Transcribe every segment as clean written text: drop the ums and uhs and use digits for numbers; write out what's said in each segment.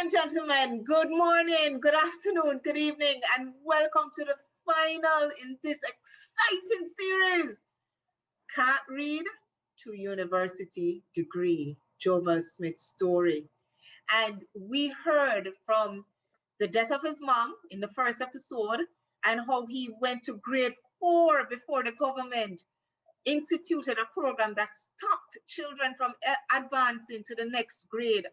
and gentlemen, good morning, good afternoon, good evening, and welcome to the final in this exciting series. Can't read to university degree, Joval Smith's story. And we heard from the death of his mom in the first episode and how he went to grade 4 before the government instituted a program that stopped children from advancing to the next grade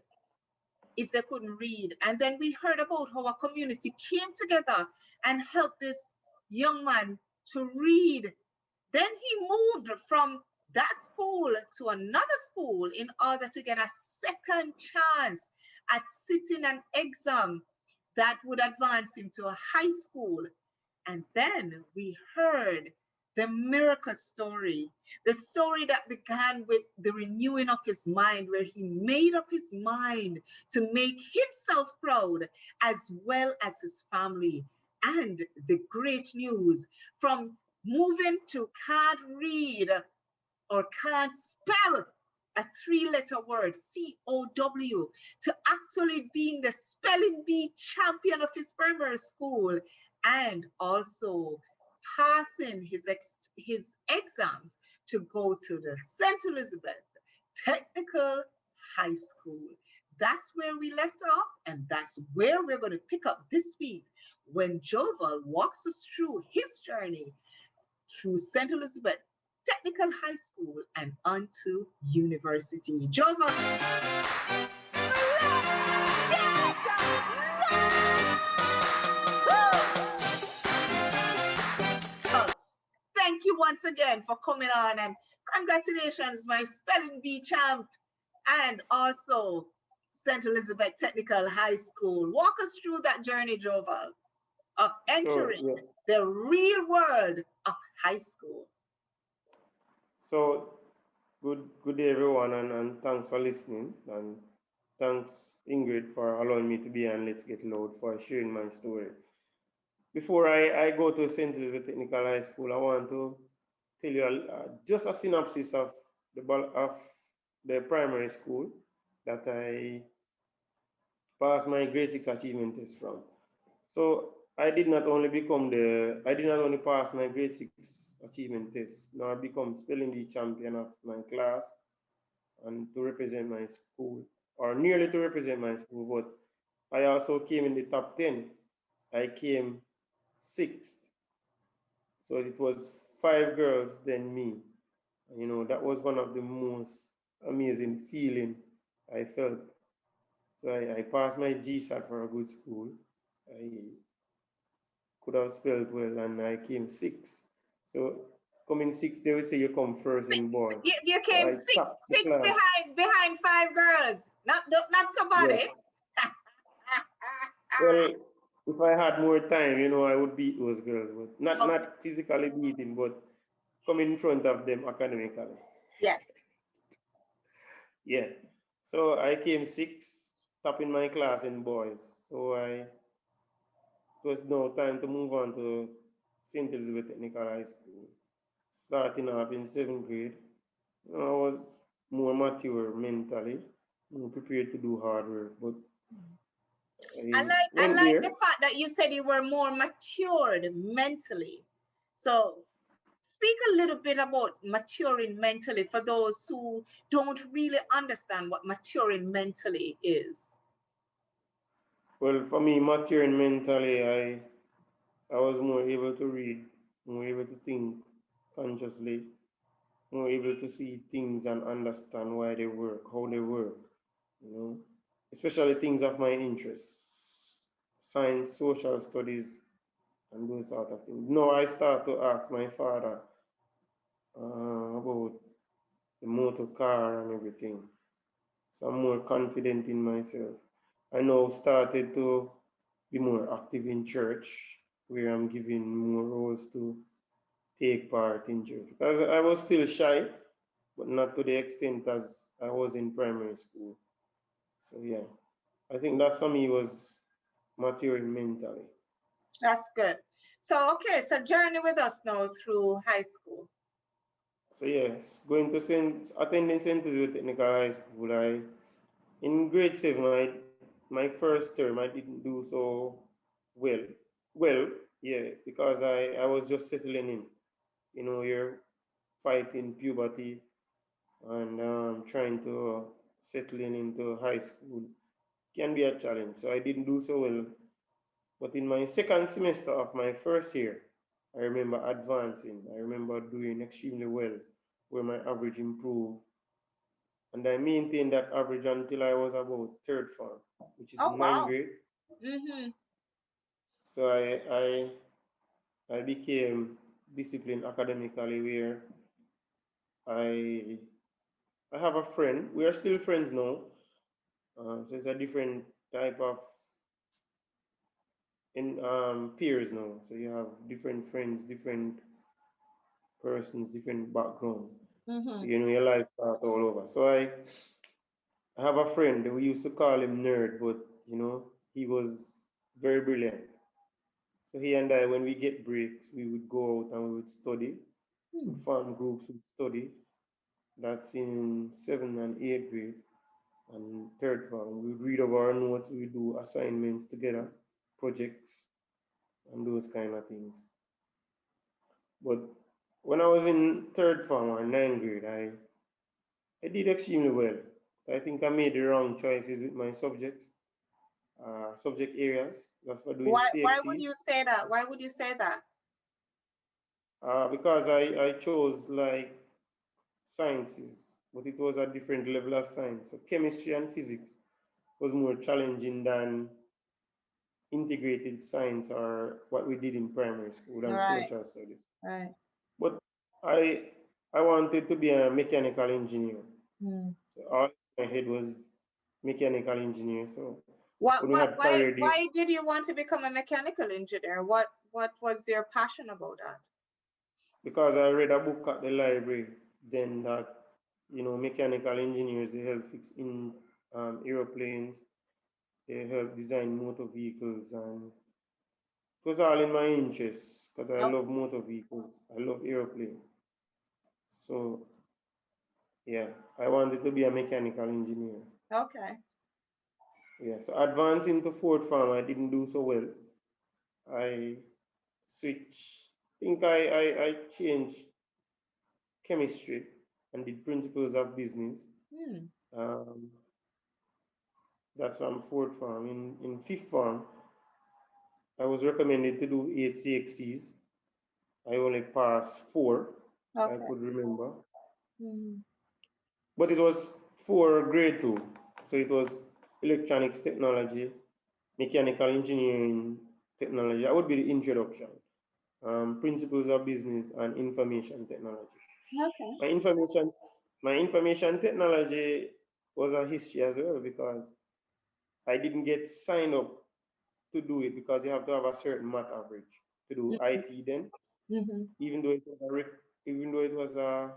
if they couldn't read. And then we heard about how a community came together and helped this young man to read. Then he moved from that school to another school in order to get a second chance at sitting an exam that would advance him to a high school. And then we heard the miracle story, the story that began with the renewing of his mind, where he made up his mind to make himself proud as well as his family. And the great news from moving to can't read or can't spell a 3-letter word, COW, to actually being the spelling bee champion of his primary school and also passing his exams to go to the St. Elizabeth Technical High School. That's where we left off, and that's where we're going to pick up this week when Joval walks us through his journey through St. Elizabeth Technical High School and onto university. Joval. Thank you once again for coming on, and congratulations, my spelling bee champ, and also St. Elizabeth Technical High School. Walk us through that journey, Joval, of entering the real world of high school. So, good day, everyone, and thanks for listening, and thanks, Ingrid, for allowing me to be on Let's Get Loud for sharing my story. Before I go to St. Elizabeth Technical High School, I want to tell you just a synopsis of the primary school that I passed my grade 6 achievement test from. So I did not only pass my grade 6 achievement test, nor become spelling bee champion of my class and to represent my school, or nearly to represent my school, but I also came in the top 10. I came 6th. So it was 5 girls than me. You know, that was one of the most amazing feeling I felt. So I passed my GSAT for a good school. I could have spelled well, and I came 6th. So coming 6th, they would say you come first in boys. You came so six behind 5 girls. Not somebody. Yes. Well, if I had more time, you know, I would beat those girls, but not physically beating, but come in front of them academically. Yes. Yeah. So I came 6th, top in my class in boys. So it was now time to move on to St. Elizabeth Technical High School. Starting off in 7th grade, I was more mature mentally, more prepared to do hard work, but I like the fact that you said you were more matured mentally. So speak a little bit about maturing mentally for those who don't really understand what maturing mentally is. Well, for me, maturing mentally, I was more able to read, more able to think consciously, more able to see things and understand why they work, how they work, you know, especially things of my interest, science, social studies, and those sort of things. No, I start to ask my father about the motor car and everything. So I'm more confident in myself. I now started to be more active in church, where I'm giving more roles to take part in church. Because I was still shy, but not to the extent as I was in primary school. So yeah, I think that for me was maturing mentally. That's good. So okay, so journey with us now through high school. So yes, attending St. Elizabeth Technical High School. In grade 7, my first term, I didn't do so well. Well, yeah, because I was just settling in. You know, you're fighting puberty and trying to settle in into high school can be a challenge. So I didn't do so well. But in my second semester of my first year, I remember advancing. I remember doing extremely well, where my average improved. And I maintained that average until I was about third form, which is Oh, ninth wow. grade. Mm-hmm. So I became disciplined academically, where I I have a friend. We are still friends now. So it's a different type of in peers now. So you have different friends, different persons, different backgrounds. So Mm-hmm. you know your life start all over. So I have a friend. We used to call him nerd, but you know he was very brilliant. So he and I, when we get breaks, we would go out and we would study. Hmm. We'd form groups, we'd study. That's in seventh and eighth grade and third form. We'd read over our notes, we'd do assignments together, projects, and those kind of things. But when I was in third form or ninth grade, I did extremely well. I think I made the wrong choices with my subjects, subject areas. That's for doing Why would CXCs. you say that? Why would you say that? Because I chose like sciences, but it was a different level of science. So chemistry and physics was more challenging than integrated science or what we did in primary school and Right, social studies. right. But I I wanted to be a mechanical engineer. Hmm. So all in my head was mechanical engineer. So when we What had career day, why did you want to become a mechanical engineer? What was your passion about that? because I read a book at the library then that mechanical engineers they help fix in aeroplanes, they help design motor vehicles, and it was all in my interest because I Oh, love motor vehicles, I love aeroplanes. So yeah, I wanted to be a mechanical engineer. okay. Yeah, so advanced into fourth form, I didn't do so well. I switched. Think I changed chemistry and did principles of business. Hmm. Um, that's from fourth form. In fifth form, I was recommended to do 8 CXCs. I only passed four, I Okay. could remember. Hmm. But it was for grade two. So it was electronics technology, mechanical engineering technology. That would be the introduction. Principles of business and information technology. Okay. My information, my information technology was a history as well because I didn't get signed up to do it because you have to have a certain math average to do IT then, Mm-hmm. even though it was even though it was a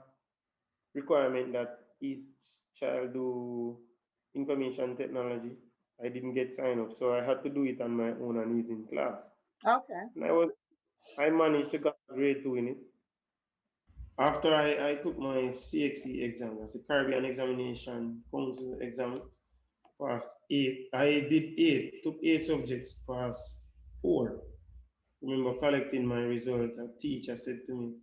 requirement that each child do information technology. I didn't get signed up, so I had to do it on my own and within class. Okay. And I managed to get a grade two in it. After I took my CXE exam, that's the Caribbean Examination Council exam, passed eight. I did eight, took 8 subjects, passed four. Remember collecting my results, a teacher said to me,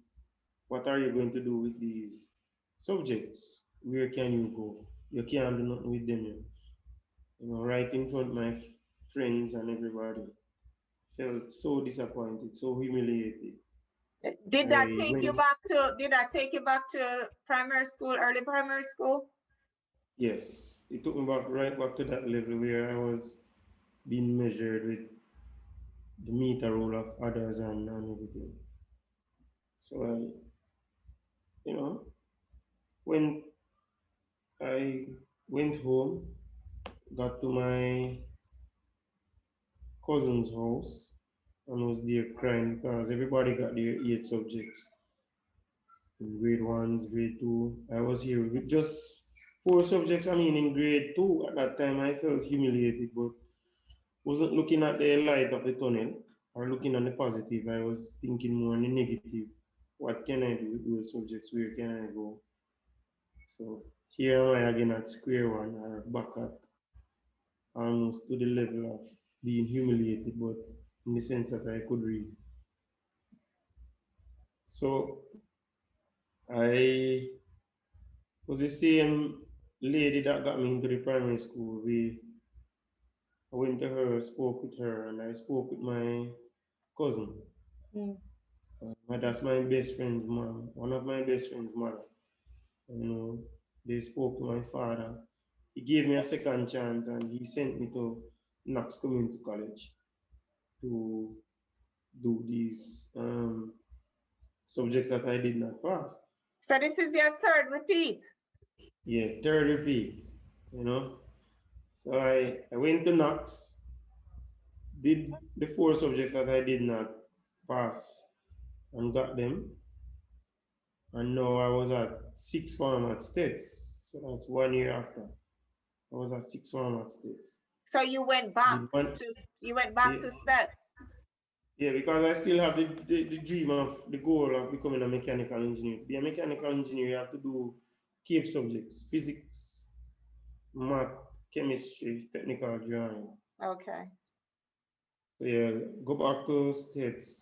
what are you going to do with these subjects? Where can you go? You can't do nothing with them. Right in front of my friends and everybody. Felt so disappointed, so humiliated. I went, Did that take you back to primary school, early primary school? yes, it took me right back to that level where I was being measured with the meter roll of others and everything. So you know, when I went home, got to my cousin's house, and was there crying because everybody got their 8 subjects in grade ones, grade two. I was here with just 4 subjects. I mean, in grade two at that time, I felt humiliated, but wasn't looking at the light of the tunnel or looking on the positive. I was thinking more on the negative. What can I do with those subjects? Where can I go? So here am I again at square one or back at almost to the level of being humiliated, but in the sense that I could read. So I was the same lady that got me into the primary school. I went to her, spoke with her, and I spoke with my cousin. Mm. That's my best friend's mom, one of my best friend's mother. You know, they spoke to my father. He gave me a second chance and he sent me to Knox Community College to do these subjects that I did not pass. So this is your third repeat? Yeah, third repeat, you know. So I went to Knox, did the four subjects that I did not pass and got them. And now I was at sixth form at States. So that's 1 year after. I was at sixth form at States. So you went back Yeah, to stats? yeah, because I still have the dream of the goal of becoming a mechanical engineer. To be a mechanical engineer, you have to do CAPE subjects, physics, math, chemistry, technical drawing. Okay. So yeah, go back to States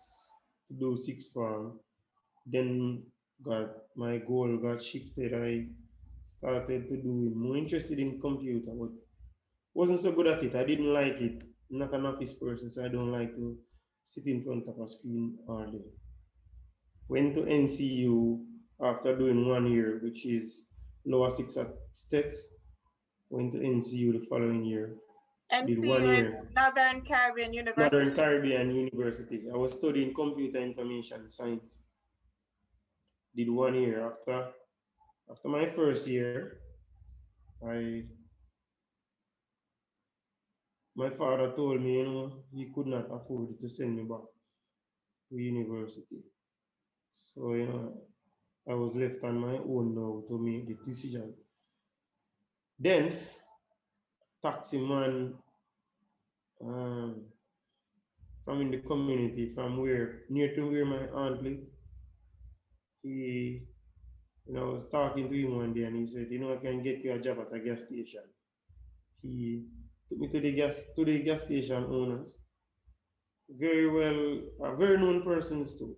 to do sixth form. Then got my goal got shifted. I started to do more interested in computer, but wasn't so good at it. I didn't like it. Not an office person, so I don't like to sit in front of a screen all day. Went to NCU after doing 1 year, which is lower six at States. Went to NCU the following year. Did NCU 1 year. is Northern Caribbean University. Northern Caribbean University. I was studying computer information science. Did 1 year. After my first year, I my father told me, he could not afford to send me back to university. So, I was left on my own now to make the decision. Then, taxi man from in the community, from where, near to where my aunt lived, he, I was talking to him one day and he said, I can get you a job at a gas station. He took me to the gas station owners, very well, very known persons too.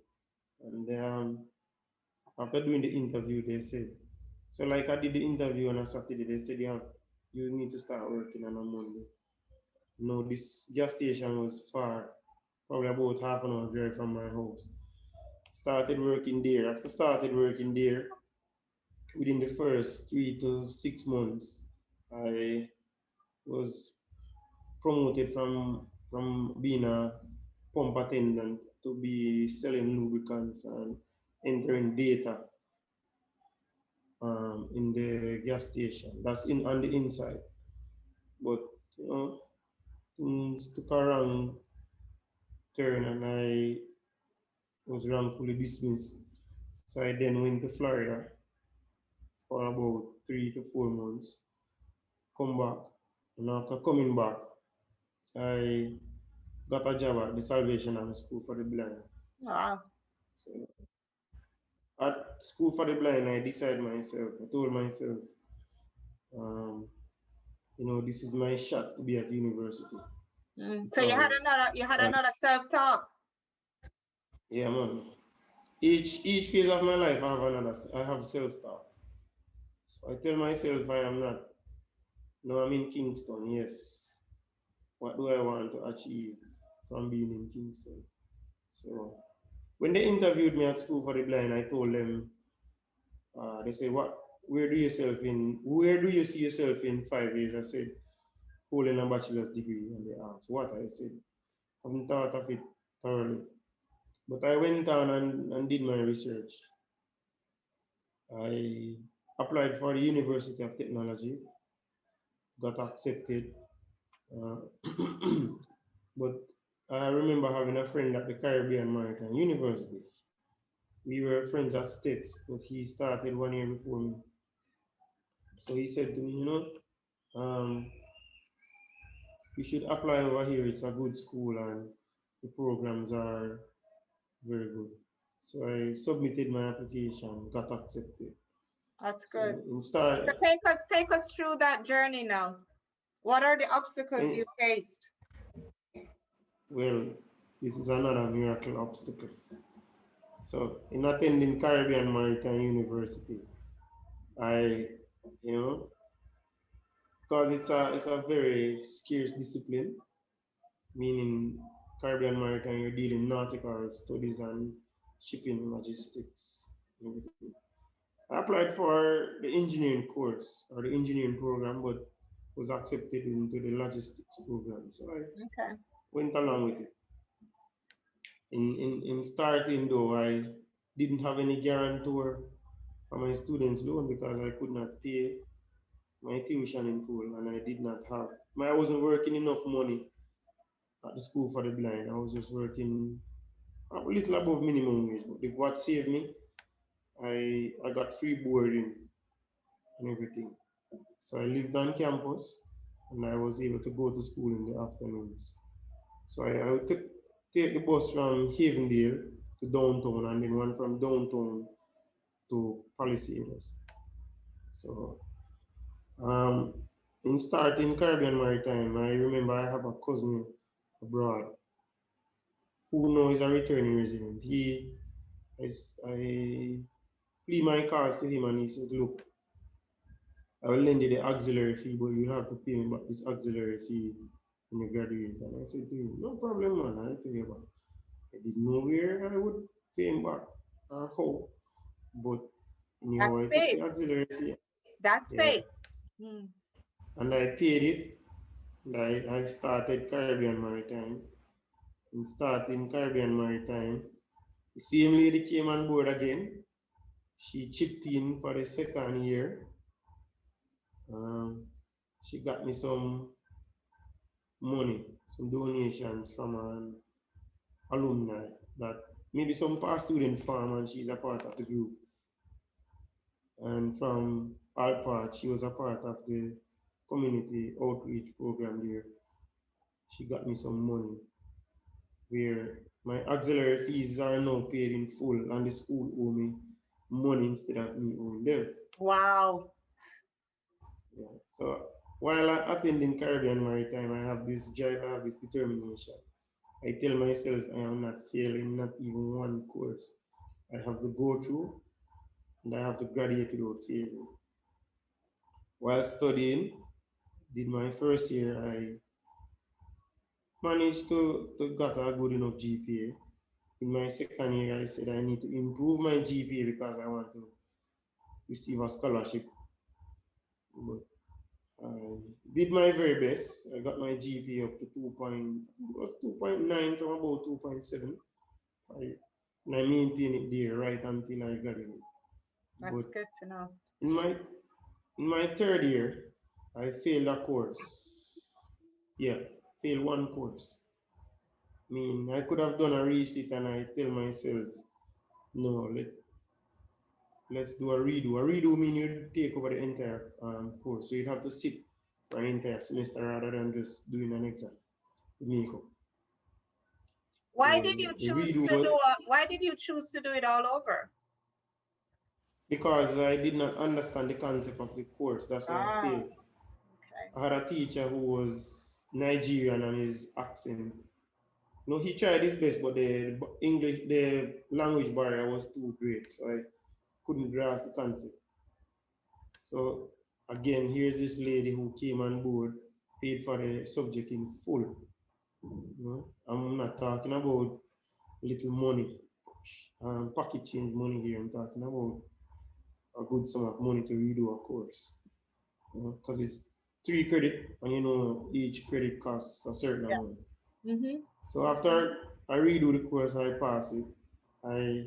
And after doing the interview, they said, so like I did the interview on a Saturday, they said you need to start working on a Monday. No, this gas station was far, probably about half an hour drive from my house. Started working there. After started working there, within the first 3 to 6 months, I was promoted from being a pump attendant to be selling lubricants and entering data in the gas station. That's on the inside. But things took a wrong turn and I was wrongfully dismissed. So I then went to Florida for about 3 to 4 months, come back. And after coming back, I got a job at the Salvation Army School for the Blind. Wow. So at School for the Blind, I decided myself, I told myself, um, this is my shot to be at university. So you had I, another self-talk. yeah, man. Each phase of my life, I have self-talk. So I tell myself I am not. No, I'm in Kingston, yes. What do I want to achieve from being in Kingston? So when they interviewed me at School for the Blind, I told them, they said, where do you see yourself in 5 years? I said, holding a bachelor's degree. And they asked, what? I said, I haven't thought of it thoroughly. But I went on and did my research. I applied for the University of Technology, got accepted. Uh, but I remember having a friend at the Caribbean Maritime University. We were friends at States, but he started 1 year before me. So he said to me, um, you should apply over here. It's a good school and the programs are very good. So I submitted my application, got accepted. That's So good. in start, So take us through that journey now. What are the obstacles And, you faced? well, this is another miracle obstacle. So, in attending Caribbean Maritime University, I, you know, because it's a very scarce discipline, meaning Caribbean Maritime, you're dealing nautical studies and shipping logistics and everything. I applied for the engineering course or the engineering program, but was accepted into the logistics program. So I Okay. went along with it. In starting though, I didn't have any guarantor for my students' loan because I could not pay my tuition in full and I did not have I wasn't working enough money at the school for the blind. I was just working a little above minimum wage. But what saved me, I got free boarding and everything. So I lived on campus and I was able to go to school in the afternoons. So I would take the bus from Havendale to downtown and then one from downtown to Palisades. So um, in starting Caribbean Maritime, I remember I have a cousin abroad who now is a returning resident. I plea my cause to him and he said, look, I will lend you the auxiliary fee, but you'll have to pay me back this auxiliary fee when you graduate. And I said to him, no problem, man, I'll pay you back. I didn't know where I would pay him back or how, but That's I took faith. the auxiliary fee. That's Yeah. faith. Hmm. And I paid it. And I started Caribbean Maritime. And starting Caribbean Maritime, the same lady came on board again. She chipped in for the second year. Um, she got me some money, some donations from an alumni that maybe some past student farm and she's a part of the group. And from Alpart, she was a part of the community outreach program there. She got me some money where my auxiliary fees are now paid in full and the school owe me money instead of me owing them. Wow. Yeah. So while I attending Caribbean Maritime, I have this drive, I have this determination. I tell myself I am not failing, not even one course. I have to go through and I have to graduate without failing. While studying, did my first year, I managed to get a good enough GPA. In my second year, I said I need to improve my GPA because I want to receive a scholarship. But I did my very best. I got my GPA up to 2 point, it was 2.9 from about 2.7. And I maintained it there right until I graduated. That's But good to know. in my in my third year, I failed a course. Yeah, failed one course. I mean, I could have done a resit and I tell myself, no, let's do a redo. A redo means you take over the entire course. So you'd have to sit for an entire semester rather than just doing an exam to make up. Why So did you the choose redo to was why did you choose to do it all over? because I did not understand the concept of the course. That's why I Ah, failed. okay. I had a teacher who was Nigerian and his accent. No, he tried his best, but the language barrier was too great. So I couldn't grasp the concept. So again, here's this lady who came on board, paid for the subject in full. I'm not talking about little money, pocket change money here. I'm talking about a good sum of money to redo a course. Because it's 3 credit, and each credit costs a certain Yeah. amount. Mm-hmm. So after I redo the course, I pass it. I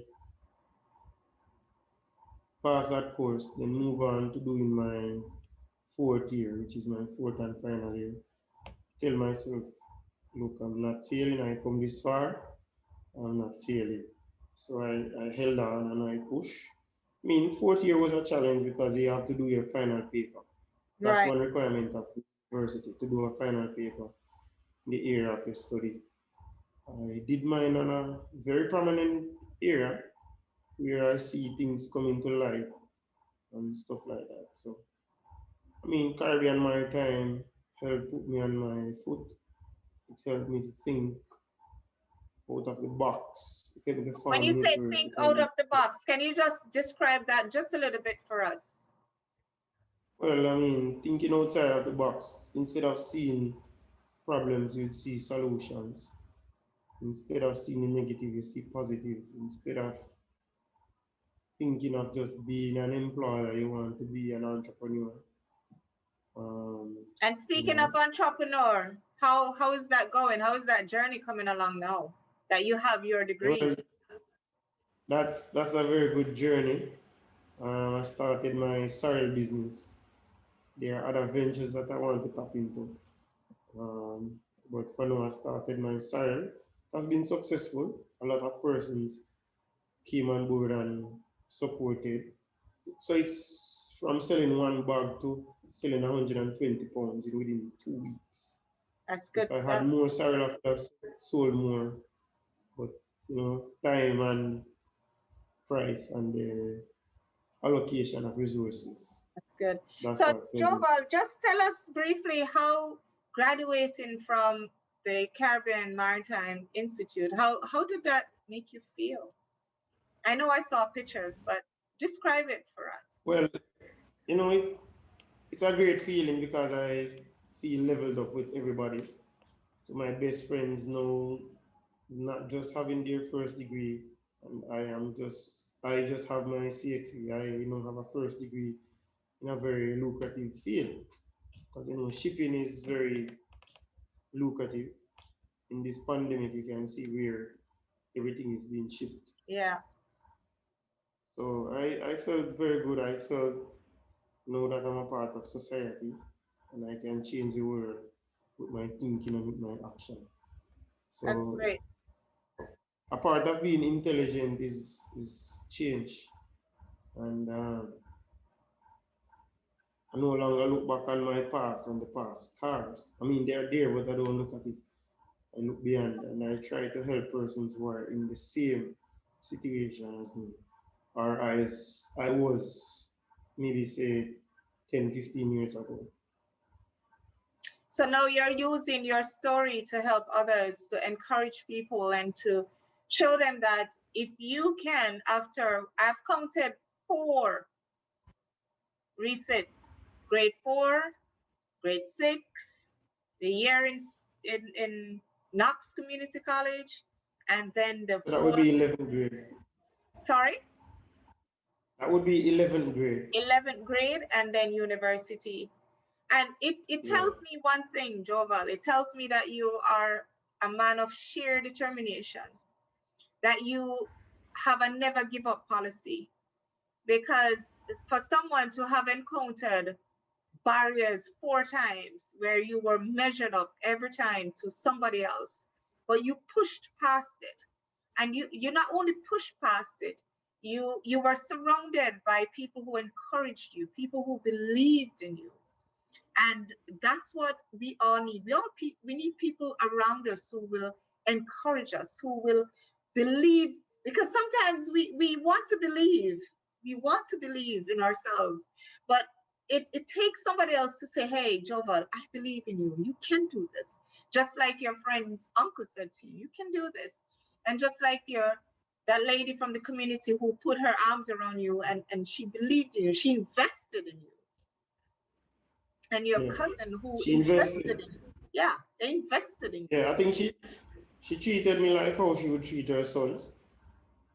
pass that course, then move on to doing my fourth year, which is my fourth and final year. Tell myself, look, I'm not failing. I come this far. I'm not failing. So I held on and I push. I mean, fourth year was a challenge because you have to do your final paper. That's Right. one requirement of university to do a final paper in the area of your study. I did mine on a very prominent area where I see things coming to light and stuff like that. So, I mean, Caribbean Maritime helped put me on my foot. It helped me to think out of the box. It helped me to When form you say network. think It out helped me. of the box, can you just describe that just a little bit for us? Well, I mean, thinking outside of the box, instead of seeing problems, you'd see solutions. Instead of seeing the negative, you see positive. Instead of thinking of just being an employer, you want to be an entrepreneur. And You speaking of know, entrepreneur, how is that going? How is that journey coming along now that you have your degree? well, that's a very good journey. I started my sorrel business. There are other ventures that I want to tap into. Um, but for now, I started my sorrel. It has been successful. A lot of persons came on board and supported. So it's from selling one bag to selling 120 pounds in within 2 weeks. That's If good I had stuff. more sorrel, I could have sold more. But time and price and the allocation of resources. That's good. That's So, what held me. Joval, just tell us briefly how graduating from the Caribbean Maritime Institute, how did that make you feel? I know I saw pictures, but describe it for us. Well, it's a great feeling because I feel leveled up with everybody. So my best friends know not just having their first degree, and I just have my CXE. I have a first degree in a very lucrative field because shipping is very lucrative. In this pandemic, you can see where everything is being shipped. Yeah, So I felt very good. I felt know that I'm a part of society and I can change the world with my thinking and with my action. that's So great. a part of being intelligent is change. And I no longer look back on my past and the past cars. I mean, they're there, but I don't look at it. I look beyond and I try to help persons who are in the same situation as me or as I was maybe say 10, 15 years ago. So now you're using your story to help others, to encourage people and to show them that if you can, after I've counted 4 resits, grade 4, grade 6, the year in Knox Community College, and then the So that would whole, be 11th grade. sorry, That would be 11th grade. 11th grade, and then university. And it Yeah. tells me one thing, Joval. It tells me that you are a man of sheer determination, that you have a never give up policy. Because for someone to have encountered barriers 4 times where you were measured up every time to somebody else, but you pushed past it. And you not only pushed past it, you were surrounded by people who encouraged you, people who believed in you. And that's what we all need. We need people around us who will encourage us, who will believe, because sometimes we want to believe, we want to believe in ourselves, but it takes somebody else to say, hey, Joval, I believe in you, you can do this. Just like your friend's uncle said to you, you can do this. And just like that lady from the community who put her arms around you and she believed in you, she invested in you, and your Yeah. cousin who She invested invested. in you. Yeah, they invested in you. Yeah, I think she treated me like how she would treat her sons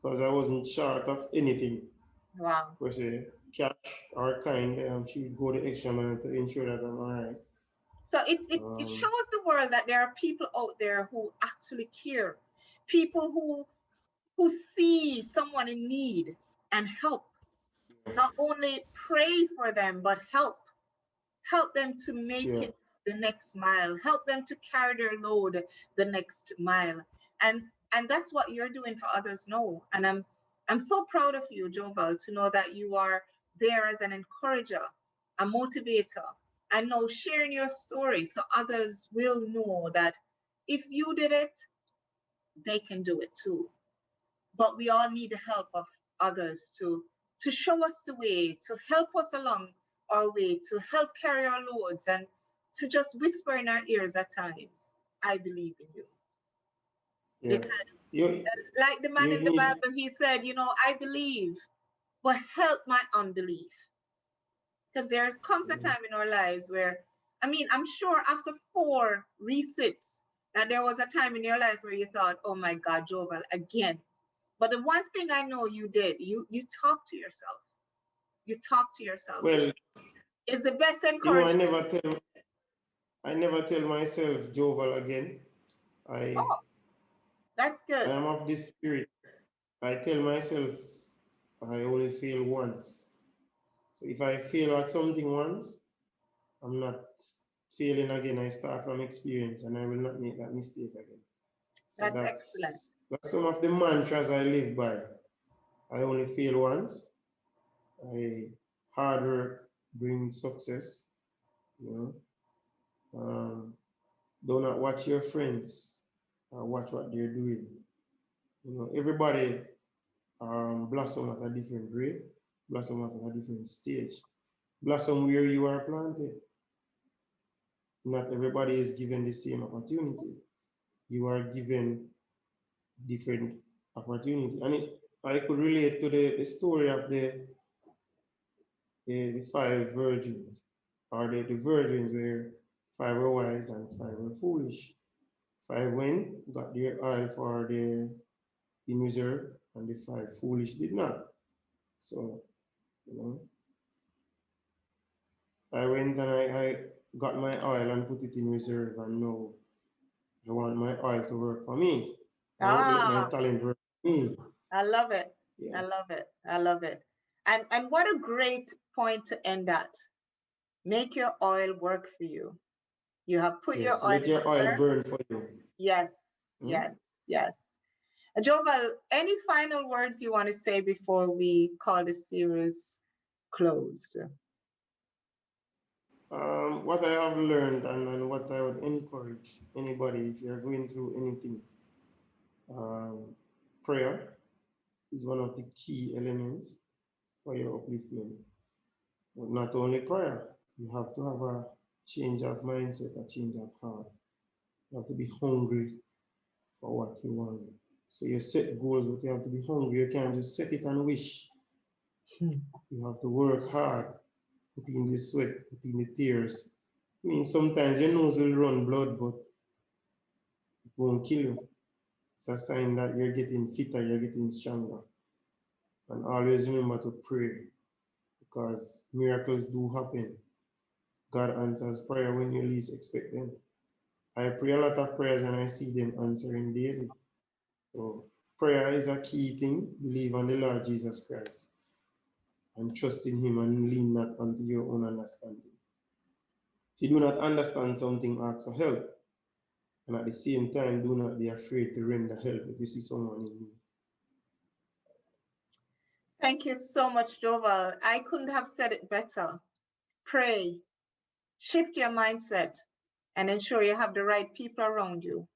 because I wasn't short of anything. Wow. Per se, cash or kind. She would go the extra mile to ensure that I'm all right. So it shows the world that there are people out there who actually care, people who see someone in need and help. Not only pray for them, but help them to make Yeah. it the next mile, help them to carry their load the next mile. And that's what you're doing for others now. And I'm so proud of you, Joval, to know that you are there as an encourager, a motivator, and now sharing your story so others will know that if you did it, they can do it too. But we all need the help of others to show us the way, to help us along our way, to help carry our loads. And to just whisper in our ears at times, I believe in you. Yeah. Because like the man in the Bible, he said, I believe, but help my unbelief. Because there comes a time in our lives where, I'm sure after 4 resits, that there was a time in your life where you thought, oh my God, Joval, again. But the one thing I know you did, you talked to yourself. You talk to yourself. Well, it's the best encouragement. I never tell myself Joval again. That's good. I am of this spirit. I tell myself I only fail once. So if I fail at something once, I'm not failing again. I start from experience and I will not make that mistake again. So that's excellent. That's some of the mantras I live by. I only fail once. Hard work brings success. Do not watch your friends. Watch what they're doing. Everybody blossom at a different rate, blossom at a different stage, blossom where you are planted. Not everybody is given the same opportunity. You are given different opportunity. And I could relate to the story of the 5 virgins, or the virgins where 5 were wise and 5 were foolish. 5 went, got their oil for the in reserve, and the 5 foolish did not. So, I went and I got my oil and put it in reserve, and now I want my oil to work for me. I want to let my talent work for me. I love it. Yeah. I love it. I love it. And what a great point to end at. Make your oil work for you. You have put your oil. Let your oil burn for you. Yes, yes. Joval, any final words you want to say before we call the series closed? What I have learned and what I would encourage anybody, if you're going through anything, prayer is one of the key elements for your upliftment. But not only prayer, you have to have a change of mindset, a change of heart. You have to be hungry for what you want. So you set goals, but you have to be hungry. You can't just set it and wish. You have to work hard, put in the sweat, put in the tears. Sometimes your nose will run blood, but it won't kill you. It's a sign that you're getting fitter, you're getting stronger. And always remember to pray, because miracles do happen. God answers prayer when you least expect them. I pray a lot of prayers and I see them answering daily. So prayer is a key thing. Believe on the Lord Jesus Christ and trust in him and lean not unto your own understanding. If you do not understand something, ask for help. And at the same time, do not be afraid to render help if you see someone in need. Thank you so much, Joval. I couldn't have said it better. Pray, shift your mindset, and ensure you have the right people around you.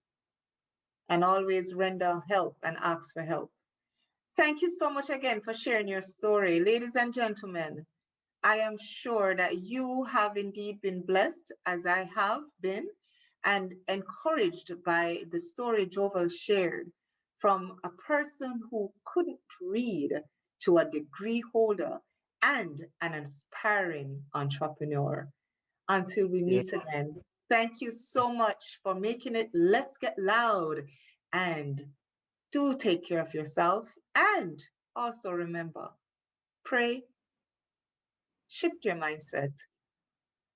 And always render help and ask for help. Thank you so much again for sharing your story. Ladies and gentlemen, I am sure that you have indeed been blessed, as I have been, and encouraged by the story Joval shared, from a person who couldn't read to a degree holder and an aspiring entrepreneur. Until we meet again, thank you so much for making it Let's Get Loud. And do take care of yourself. And also remember, pray, shift your mindset,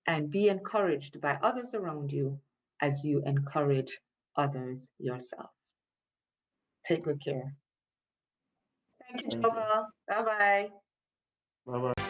and be encouraged by others around you as you encourage others yourself. Take good care. Thank you, Joval. Bye-bye. Bye-bye.